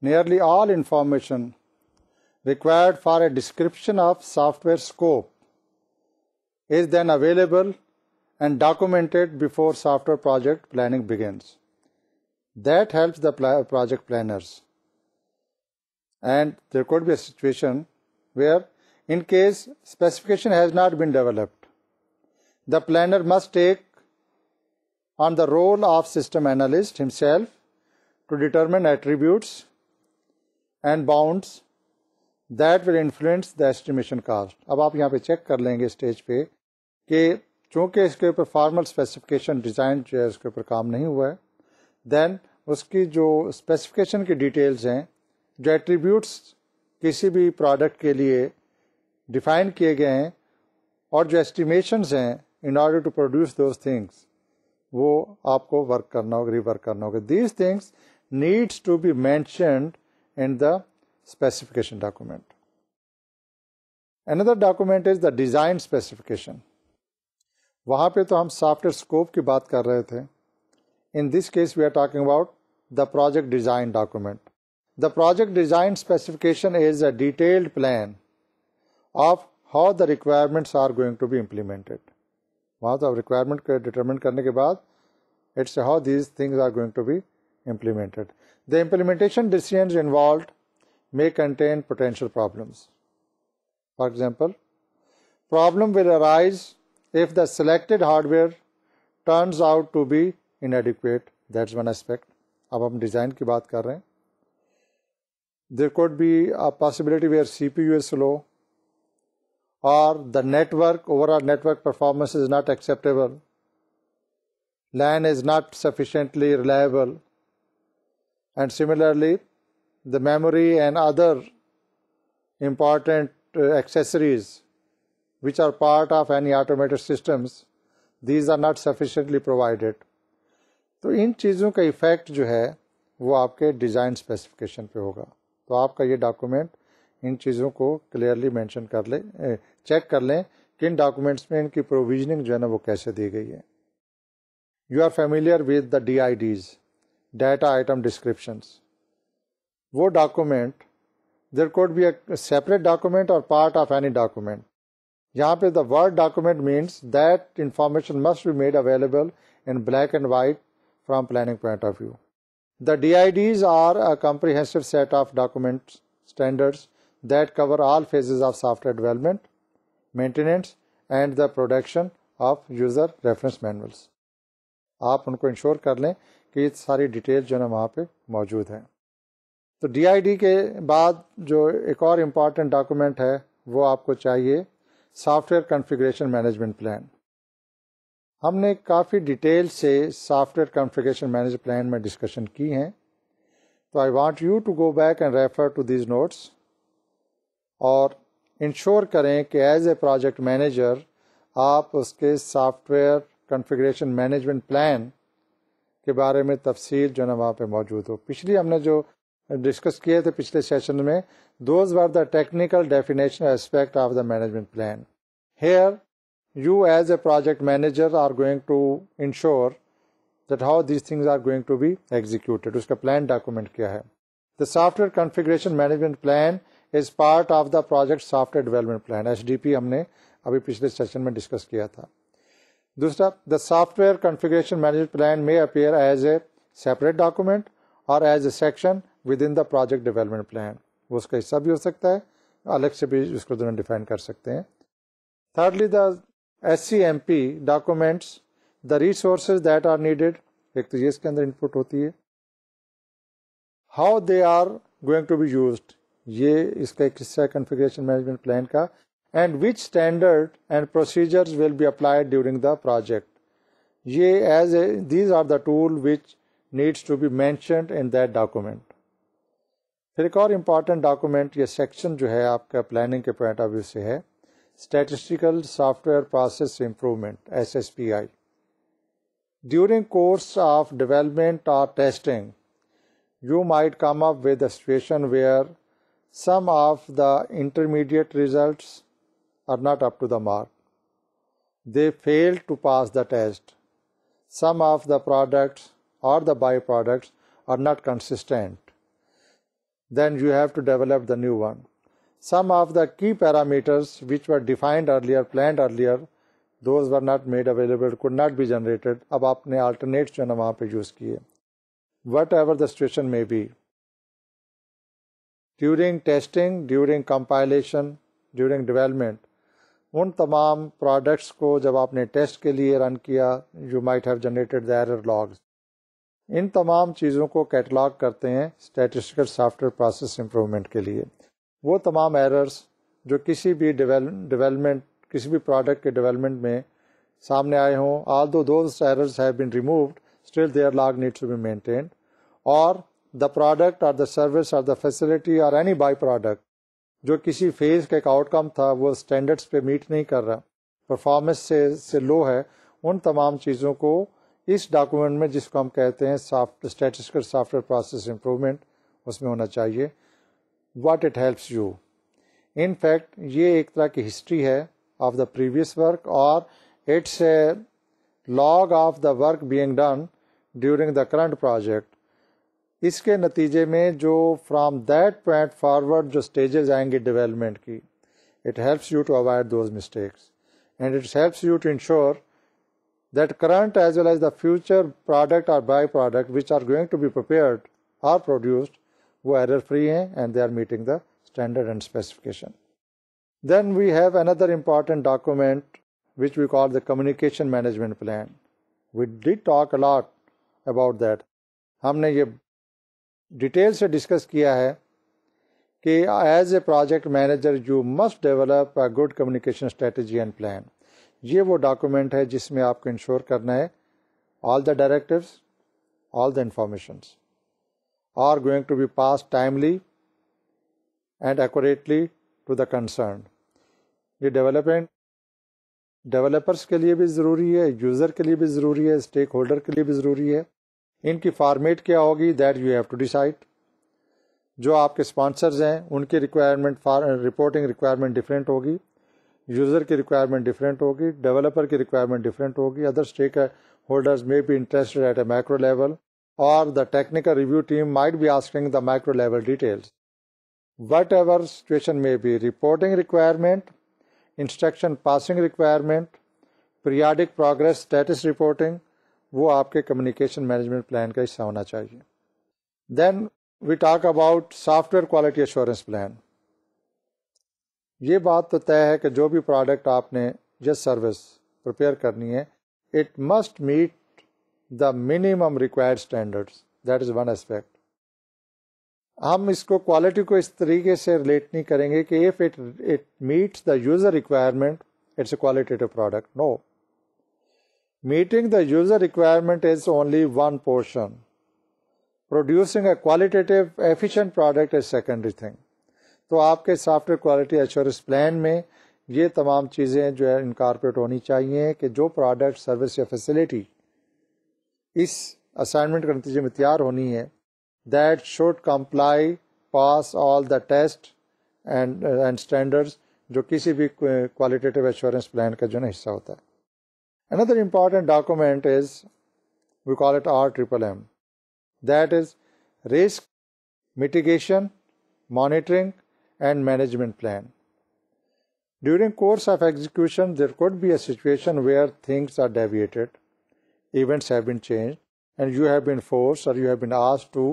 nearly all information required for a description of software scope is then available and documented before software project planning begins. That helps the project planners. And there could be a situation where, in case specification has not been developed, the planner must take on the role of system analyst himself to determine attributes and bounds that will influence the estimation cost. اب آپ یہاں پہ check کر لیں گے stage پہ کہ چونکہ اس کے اوپر فارمل اسپیسیفکیشن ڈیزائن جو ہے اس کے اوپر کام نہیں ہوا ہے، دین اس کی جو اسپیسیفکیشن کی ڈیٹیلز ہیں، جو ایٹریبیوٹس کسی بھی پروڈکٹ کے لیے ڈیفائن کیے گئے ہیں اور جو ایسٹیمیشنز ہیں in order to produce those things, وہ آپ کو ورک کرنا ہوگا، ری ورک کرنا ہوگا. These things needs to be mentioned in the specification document. اندر document is the design specification. وہاں پہ تو ہم سافٹ ویئر اسکوپ کی بات کر رہے تھے. In this case we are talking about the project design document. The project design specification is a detailed plan of how the requirements are going to be implemented. وہاں تو requirement کو determine کرنے کے بعد it's how these things are going to be implemented. The implementation decisions involved may contain potential problems. For example, problem will arise if the selected hardware turns out to be inadequate. That's one aspect. اب ہم design کی بات کر رہے ہیں. There could be a possibility where CPU is slow or the overall network performance is not acceptable. LAN is not sufficiently reliable. And similarly, the memory and other important accessories which are part of any automated systems, these are not sufficiently provided. تو ان چیزوں کا effect جو ہے وہ آپ کے design specification پہ ہوگا. تو آپ کا یہ ڈاکومنٹ ان چیزوں کو کلیئرلی مینشن کر لیں، چیک کر لیں کہ ان ڈاکومنٹس میں ان کی پروویژننگ جو ہے نا وہ کیسے دی گئی ہے. You are familiar with the DIDs، data item descriptions. وہ document there could be a separate document اور پارٹ آف اینی ڈاکومنٹ. یہاں پہ the word document means that information must be made available in black and white from planning point of view. The DIDs are a comprehensive set of document standards that cover all phases of software development, maintenance, and the production of user reference manuals. آپ ان کو ensure کر لیں کہ یہ ساری detail جو ہے نا وہاں پہ موجود ہیں. تو DID کے بعد جو ایک اور امپورٹنٹ ڈاکومنٹ ہے وہ آپ کو چاہیے software configuration management plan. ہم نے کافی ڈیٹیل سے software configuration management plan میں ڈسکشن کی ہیں. تو I want you to go back and refer to these notes اور انشور کریں کہ ایز اے پروجیکٹ مینیجر آپ اس کے software configuration management plan کے بارے میں تفصیل جو ہے نا وہاں پہ موجود ہو. پچھلی ہم نے جو ڈسکس کیے تھے پچھلے سیشن میں، those were the technical definition aspect of the management plan. Here you as a project manager are going to ensure that how these things are going to be executed. اس کا plan document کیا ہے. The software configuration management plan is part of the project software development plan. SDP ہم نے ابھی پچھلے session میں discuss کیا تھا. دوسرا، the software configuration management plan may appear as a separate document or as a section within the project development plan. وہ اس کا حصہ بھی ہو سکتا ہے، الگ سے بھی اس کو دونوں ڈیفائن کر سکتے ہیں. Thirdly, the SCMP documents the resources that are needed. ایک تو یہ اس کے اندر انپٹ ہوتی ہے. How they are going to be used. یہ اس کا ایک حصہ ہے کنفیگریشن مینجمنٹ پلان کا. And which standard and procedures will be applied during the project. یہ these are the tool which needs to be mentioned in that document. پھر ایک اور امپورٹنٹ ڈاکومنٹ یہ سیکشن جو ہے آپ کا پلاننگ کے پوائنٹ آف ویو سے ہے Statistical Software Process Improvement, SSPI. During course of development or testing, you might come up with a situation where some of the intermediate results are not up to the mark. They fail to pass the test. Some of the products or the byproducts are not consistent. Then you have to develop the new one. Some of the key parameters which were defined earlier, planned earlier, those were not made available, could not be generated. اب آپ نے alternates جو ہے نا وہاں پہ use کیے. Whatever the situation may be. During testing, during compilation, during development, ان تمام پروڈکٹس کو جب آپ نے ٹیسٹ کے لیے رن کیا، you might have generated the error logs. ان تمام چیزوں کو کیٹلاگ کرتے ہیں Statistical Software Process Improvement کے لیے. وہ تمام ایررز جو کسی بھی ڈیولپمنٹ کسی بھی پروڈکٹ کے ڈیولپمنٹ میں سامنے آئے ہوں، although those errors have been removed, still their log needs to be maintained. اور the product or the service or the facility or any by product جو کسی فیز کا ایک آؤٹ کم تھا وہ اسٹینڈرڈس پہ میٹ نہیں کر رہا، پرفارمنس سے لو ہے، ان تمام چیزوں کو اس ڈاکومنٹ میں جس کو ہم کہتے ہیں statistical software process improvement اس میں ہونا چاہیے. What it helps you. In fact یہ ایک طرح کی ہسٹری ہے آف دا پریویس ورک اور it's a log of the work being done during the current project. اس کے نتیجے میں جو فرام دیٹ پوائنٹ فارورڈ جو اسٹیجز آئیں گے ڈیولپمنٹ کی، it helps you to avoid those mistakes and it helps you to ensure that current as well as the future product or byproduct which are going to be prepared or produced وہ error free ہیں and they are meeting the standard and specification. Then we have another important document which we call the communication management plan. We did talk a lot about that. ہم نے یہ detail سے discuss کیا ہے کہ as a project manager you must develop a good communication strategy and plan. یہ وہ document ہے جس میں آپ کو انشور کرنا ہے all the directives all the informations are going to be pass timely and accurately to the concern. یہ ڈیولپرس کے لیے بھی ضروری ہے، یوزر کے لیے بھی ضروری ہے، اسٹیک ہولڈر کے لیے بھی ضروری ہے. ان کی فارمیٹ کیا ہوگی that you have to decide. جو آپ کے اسپانسرز ہیں ان کی ریکوائرمنٹ رپورٹنگ ریکوائرمنٹ ڈفرینٹ ہوگی, یوزر کی ریکوائرمنٹ ڈفرینٹ ہوگی, ڈیولپر کی ریکوائرمنٹ ڈفرینٹ ہوگی, other stakeholders may be interested at a macro level, or the technical review team might be asking the macro level details. Whatever situation may be, reporting requirement, instruction passing requirement, periodic progress status reporting, وہ آپ کے communication management plan کا حصہ ہونا چاہیے. Then we talk about software quality assurance plan. یہ بات تو طے ہے کہ جو بھی پروڈکٹ آپ نے یا سروس پریپیئر کرنی ہے, it must meet the minimum required standards. That is one aspect. ہم اس کو کوالٹی کو اس طریقے سے ریلیٹ نہیں کریں گے کہ if it meets the user requirement it's a qualitative product. No, meeting the user requirement is only one portion. Producing a qualitative, efficient product is secondary thing. تو آپ کے software quality assurance plan میں یہ تمام چیزیں جو ہے incorporate ہونی چاہیے کہ جو پروڈکٹ سروس یا فیسلٹی اس اسائنمنٹ کے نتیجے میں تیار ہونی ہے, that should comply pass all the test and standards جو کسی بھی کوالٹیٹیو ایشورنس پلان کا جو ہے حصہ ہوتا ہے. Another important document is, we call it RMMM. That is Risk Mitigation, Monitoring and Management Plan. During course of execution, there could be a situation where things are deviated, events have been changed, and you have been forced or you have been asked to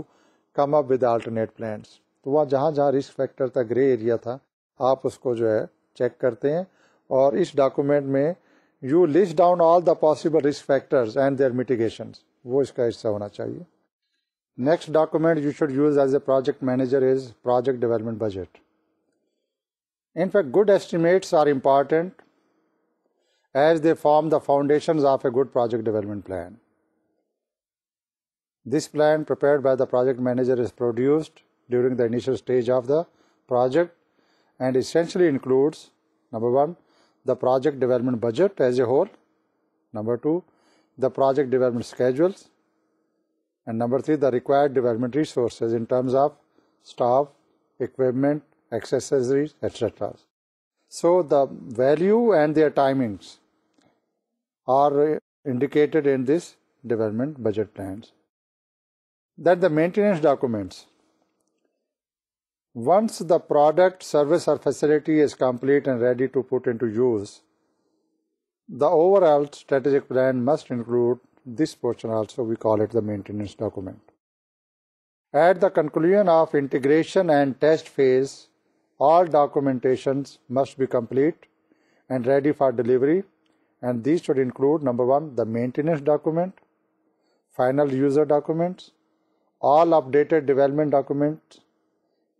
come up with alternate plans. تو وہاں جہاں جہاں risk factor تھا, grey area تھا, آپ اس کو جو ہے چیک کرتے ہیں, اور اس ڈاکومنٹ میں you list down all the possible risk factors and their mitigations. وہ اس کا حصہ ہونا چاہیے. Next document you should use as a project manager is project development budget. In fact, good estimates are important as they form the foundations of a good project development plan. This plan prepared by the project manager is produced during the initial stage of the project and essentially includes, number one, the project development budget as a whole, number two, the project development schedules, and number three, the required development resources in terms of staff, equipment, accessories, etc. So the value and their timings are indicated in this development budget plans. Then the maintenance documents. Once the product, service or facility is complete and ready to put into use, the overall strategic plan must include this portion also. We call it the maintenance document. At the conclusion of integration and test phase, all documentations must be complete and ready for delivery, and these should include, number one, the maintenance document, final user documents, all updated development documents,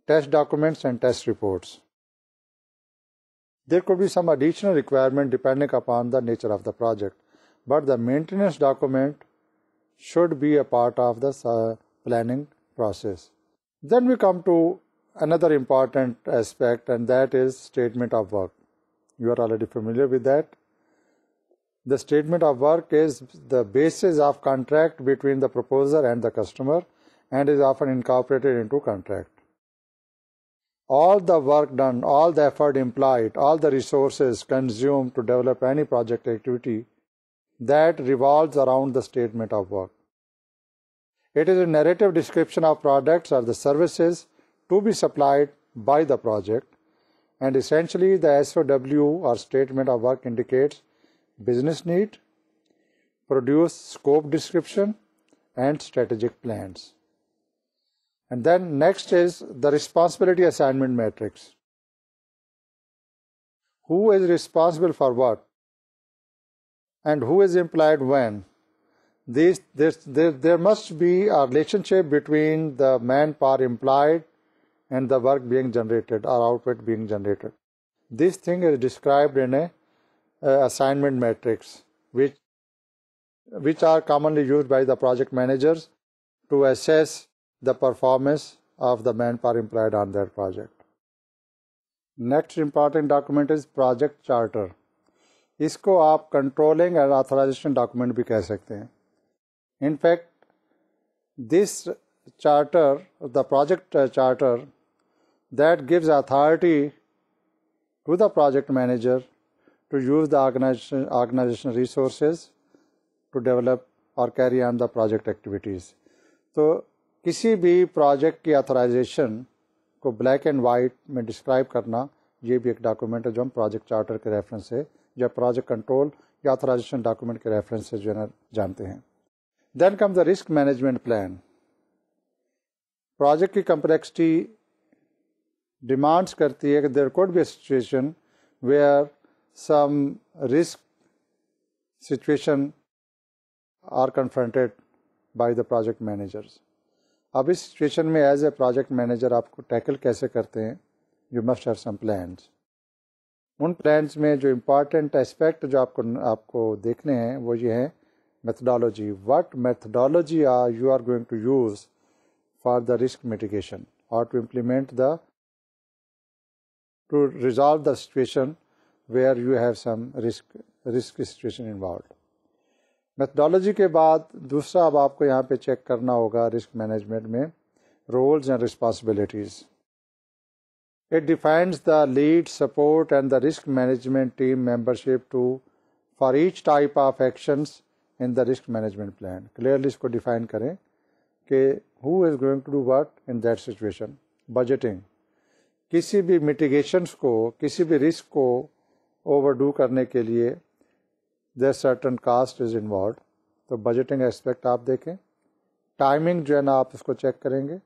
test documents and test reports. There could be some additional requirement depending upon the nature of the project, but the maintenance document should be a part of the planning process. Then we come to another important aspect, and that is statement of work. You are already familiar with that. The statement of work is the basis of contract between the proposer and the customer and is often incorporated into contract. All the work done, all the effort implied, all the resources consumed to develop any project activity, that revolves around the statement of work. It is a narrative description of products or the services to be supplied by the project, and essentially the SOW or statement of work indicates business need, produce scope description, and strategic plans. And then next is the responsibility assignment matrix. Who is responsible for what? And who is employed when? There must be a relationship between the manpower employed and the work being generated or output being generated. This thing is described in a assignment matrix, which are commonly used by the project managers to assess the performance of the manpower employed on their project. Next important document is project charter. اس کو آپ controlling and authorization document بھی کہہ سکتے ہیں. In fact This charter, the project charter, that gives authority to the project manager to use the organizational resources to develop or carry on the project activities. تو کسی بھی project کی authorisation کو black and white میں describe کرنا، یہ بھی ایک ڈاکومنٹ ہے جو ہم پروجیکٹ چارٹر کے ریفرنس سے یا پروجیکٹ کنٹرول یا آتھورائزیشن ڈاکومنٹ کے ریفرنس سے جو ہے نا جانتے ہیں. Then come the risk management plan. Project کی کمپلیکسٹی ڈیمانڈس کرتی ہے کہ there could be a situation where some risk situation are confronted by the project managers. اب اس سچویشن میں ایز اے پروجیکٹ مینیجر آپ کو ٹیکل کیسے کرتے ہیں؟ You must have some plans. ان پلانس میں جو امپارٹینٹ اسپیکٹ جو آپ کو دیکھنے ہیں وہ یہ ہیں methodology. What methodology you are going to use for the risk mitigation اور to implement to resolve the situation where you have some risk situation involved. Methodology کے بعد دوسرا اب آپ کو یہاں پہ چیک کرنا ہوگا رسک مینجمنٹ میں roles and responsibilities. It defines the lead support and the risk management team membership to for each type of actions in the risk management plan. Clearly اس کو ڈیفائن کریں کہ who is going to do what in that situation. Budgeting. کسی بھی میٹیگیشنس کو، کسی بھی risk کو اوور ڈو کرنے کے لیے there certain cost is involved. تو بجٹنگ اسپیکٹ آپ دیکھیں. ٹائمنگ جو ہے نا آپ اس کو چیک کریں گے.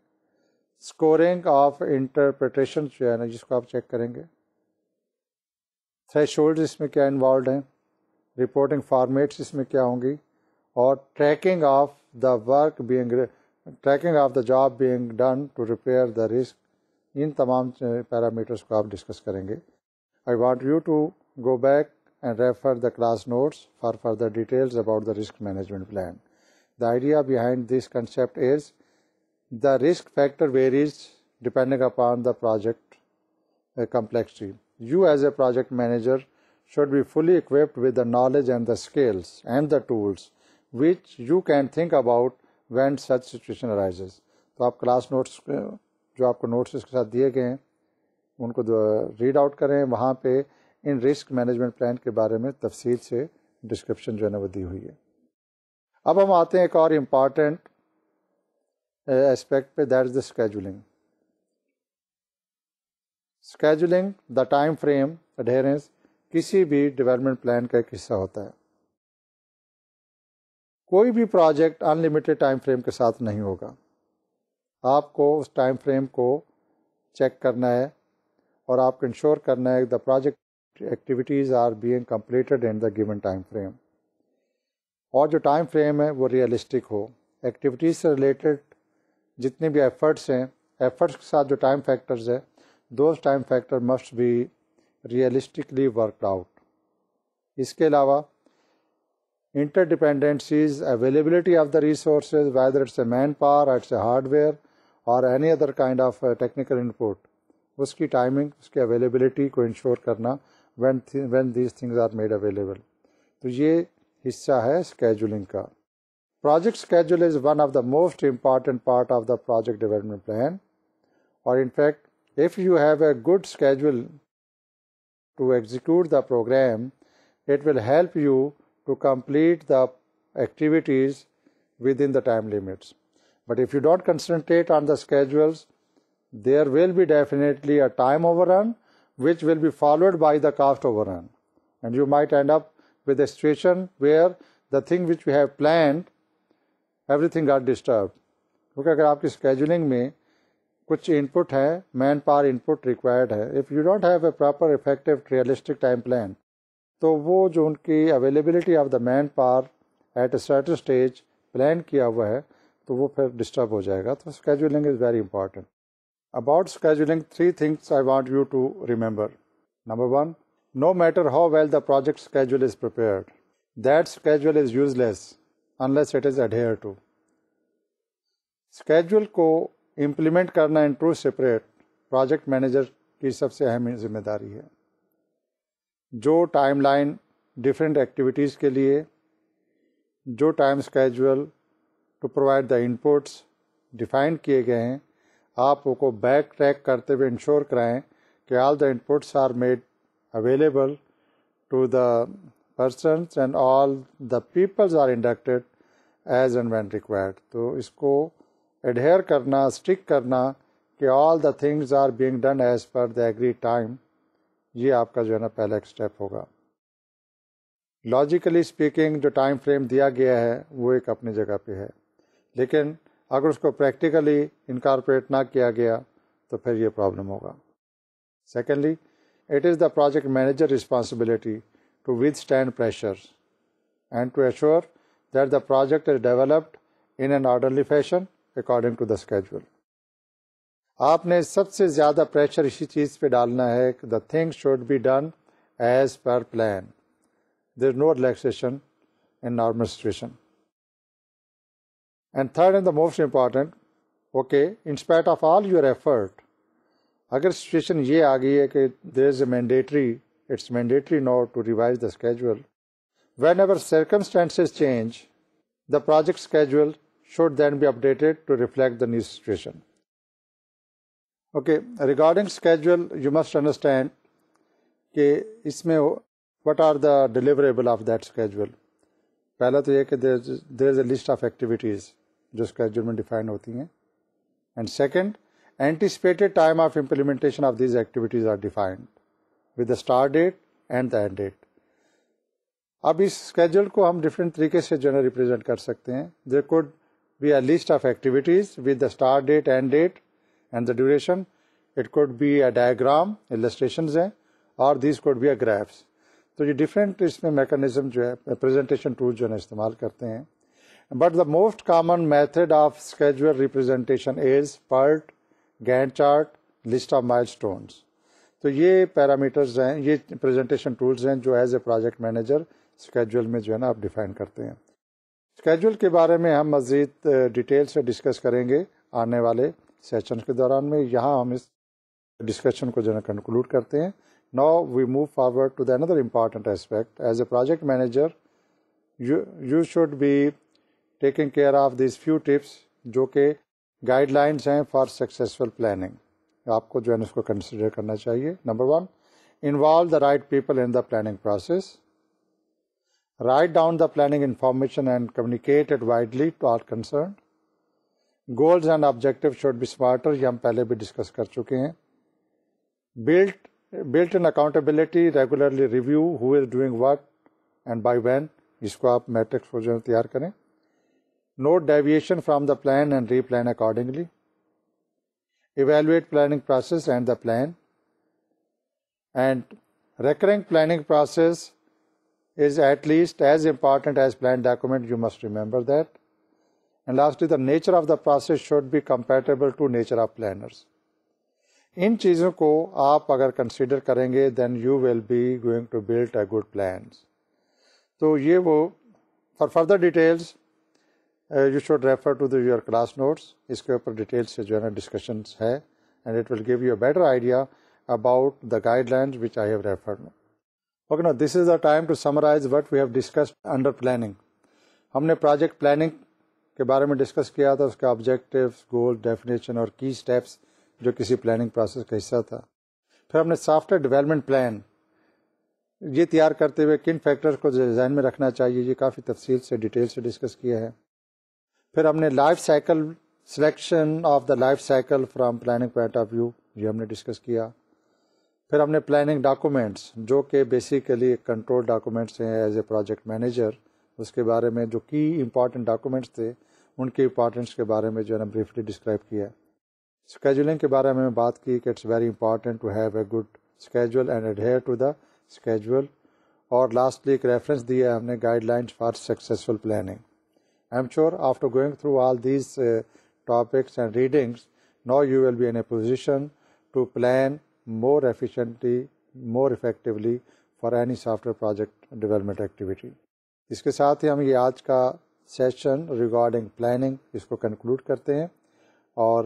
اسکورنگ آف انٹرپریٹیشن جو ہے نا جس کو آپ چیک کریں گے. تھریش ہولڈز اس میں کیا انوالوڈ ہیں، رپورٹنگ فارمیٹس اس میں کیا ہوں گی، اور tracking of the job being done to repair the risk. ان تمام پیرامیٹرس کو آپ ڈسکس کریں گے. I want you to go back and refer the class notes for further details about the risk management plan. The idea behind this concept is the risk factor varies depending upon the project complexity. You as a project manager should be fully equipped with the knowledge and the skills and the tools which you can think about when such situation arises. تو آپ class notes جو آپ کو notice اس کے ساتھ دیے گئے ہیں ان کو ریڈ آؤٹ کریں. وہاں پہ ان رسک مینجمنٹ پلان کے بارے میں تفصیل سے ڈسکرپشن جو ہے نا وہ دی ہوئی ہے. اب ہم آتے ہیں ایک اور امپارٹینٹ اسپیکٹ پہ، that is the scheduling. Scheduling the time frame adherence کسی بھی ڈیولپمنٹ پلان کا ایک حصہ ہوتا ہے. کوئی بھی project unlimited time frame کے ساتھ نہیں ہوگا. آپ کو اس ٹائم فریم کو چیک کرنا ہے اور آپ کو انشور کرنا ہے the project activities are being completed in the given time frame. اور جو ٹائم فریم ہے وہ ریئلسٹک ہو. ایکٹیویٹیز سے ریلیٹڈ جتنے بھی ایفرٹس ہیں، ایفرٹس کے ساتھ جو ٹائم فیکٹرز ہیں، those time factor must be realistically worked out. اس کے علاوہ interdependencies, availability of the resources whether it's a manpower it's a hardware اور any other kind of technical input, اس کی timing, اس کی availability کو ensure کرنا when these things are made available. تو یہ حصہ ہے اسکیجولنگ کا. Project schedule is one of the most important part of the project development plan. اور in fact if you have a good schedule to execute the program, it will help you to complete the activities within the time limits. But if you don't concentrate on the schedules, there will be definitely a time overrun which will be followed by the cost overrun. And you might end up with a situation where the thing which we have planned, everything got disturbed. کیونکہ اگر آپ کی scheduling میں کچھ input ہے، manpower input required ہے، if you don't have a proper effective realistic time plan, تو وہ جو ان کی availability of the manpower at a certain stage plan کیا ہوا ہے تو وہ پھر ڈسٹرب ہو جائے گا. تو scheduling is very important. About scheduling, 3 things I want you to remember. Number 1, no matter how well the project schedule is prepared, that schedule is useless unless it is adhered to. Schedule کو implement کرنا in true separate project manager کی سب سے اہم ذمہ داری ہے. جو time line different activities کے لیے، جو time schedule to provide the inputs define کیے گئے ہیں. آپ کو بیک ٹریک کرتے ہوئے انشور کرائیں کہ all the inputs are made available to the persons and all the peoples are inducted as and when required. تو اس کو adhere کرنا, stick کرنا کہ all the things are being done as per the agreed time, یہ آپ کا جو ہے نا پہلا ایک اسٹیپ ہوگا. لاجیکلی اسپیکنگ جو ٹائم فریم دیا گیا ہے وہ ایک اپنی جگہ پہ ہے, لیکن اگر اس کو پریکٹیکلی انکارپوریٹ نہ کیا گیا تو پھر یہ پرابلم ہوگا. Secondly, it is the project manager responsibility to withstand pressures and to assure that the project is developed in an orderly fashion according to the schedule. آپ نے سب سے زیادہ پریشر اسی چیز پہ ڈالنا ہے کہ the things should be done as per plan. There is no relaxation in normal situation. And third and the most important, okay, in spite of all your effort, اگر سچویشن یہ آ گئی ہے کہ there is a it's mandatory now to revise the schedule. Whenever circumstances change, the project schedule should then be updated to reflect the new situation. Okay, regarding schedule, you must understand کہ اس میں what are the deliverable of that schedule. پہلا تو یہ کہ there is a list of activities جو schedule میں define ہوتی ہیں. And second, anticipated time of implementation of these activities are defined with the start date and the end date. اب اس schedule کو ہم ڈفرینٹ طریقے سے جو ہے ریپرزینٹ کر سکتے ہیں. There could be a list of activities with the start date, end date and the duration. It could be a diagram, illustrations ہیں, اور these could be a graphs. تو یہ ڈفرینٹ اس میں میکانزم جو ہے پریزنٹیشن ٹول جو ہے استعمال کرتے ہیں. But the most common method of schedule representation is PERT, Gantt chart, list of milestones. تو یہ پیرامیٹرز ہیں, یہ پریزنٹیشن ٹولز ہیں جو as a project manager schedule میں جو ہے نا آپ ڈیفائن کرتے ہیں. اسکیجول کے بارے میں ہم مزید ڈیٹیل سے ڈسکس کریں گے آنے والے سیشن کے دوران میں. یہاں ہم اس ڈسکشن کو جو ہے کنکلوڈ کرتے ہیں. Now we move forward to the another important aspect. As a project manager, you should be taking care of these few tips جو کہ گائیڈ لائنس ہیں فار سکسیزفل پلاننگ. آپ کو جو ہے اس کو کنسیڈر کرنا چاہیے. Number 1, involve the right people in the planning process. Write down the planning information and communicate it widely to all concerned. Goals and objectives should be smarter. یہ ہم پہلے بھی ڈسکس کر چکے ہیں. Built in accountability, regularly review who is doing what and by when. اس کو آپ matrix کو جو ہے تیار کریں. Note deviation from the plan and replan accordingly. Evaluate planning process and the plan. And recurring planning process is at least as important as plan document. You must remember that. And lastly, the nature of the process should be compatible to nature of planners. ان چیزوں کو آپ اگر consider کریں گے then you will be going to build a good plans. تو یہ وہ for further details you should refer to your class notes. اس کے اوپر ڈیٹیل سے جو ہے نا ڈسکشنس ہے and it will give you a better idea about the guidelines which I have referred. Okay, now this is the time to summarize what we have discussed under planning. ہم نے project planning کے بارے میں discuss کیا تھا, اس کا objectives, گول, definition اور کی اسٹیپس جو کسی پلاننگ پروسیس کا حصہ تھا. پھر ہم نے سافٹ ویئر ڈیولپمنٹ پلان یہ تیار کرتے ہوئے کن فیکٹرز کو ذہن میں رکھنا چاہیے یہ کافی تفصیل سے ڈیٹیل سے ڈسکس کیا ہے. پھر ہم نے life cycle selection of the life cycle from planning point of view یہ ہم نے ڈسکس کیا. پھر ہم نے پلاننگ ڈاکومنٹس جو کہ بیسیکلی کنٹرول ڈاکومنٹس ہیں ایز اے پروجیکٹ مینیجر, اس کے بارے میں جو کی امپورٹنٹ ڈاکومنٹس تھے ان کی امپورٹنس کے بارے میں جو ہے نا بریفلی ڈسکرائب کیا. اسکیجولنگ کے بارے میں بات کی کہ it's very important to have a good schedule and adhere to the schedule. اور لاسٹلی ایک ریفرنس دیا ہم نے guidelines for successful planning. I am sure after going through all these topics and readings now you will be in a position to plan more efficiently, more effectively for any software project development activity. اس کے ساتھ ہی ہم یہ آج کا session regarding planning اس کو conclude کرتے ہیں اور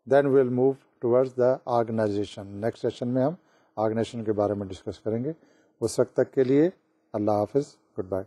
then we'll move towards the organization. Next session میں ہم آرگنائزیشن کے بارے میں ڈسکس کریں گے. اس وقت تک کے لیے اللہ حافظ, گڈ بائے.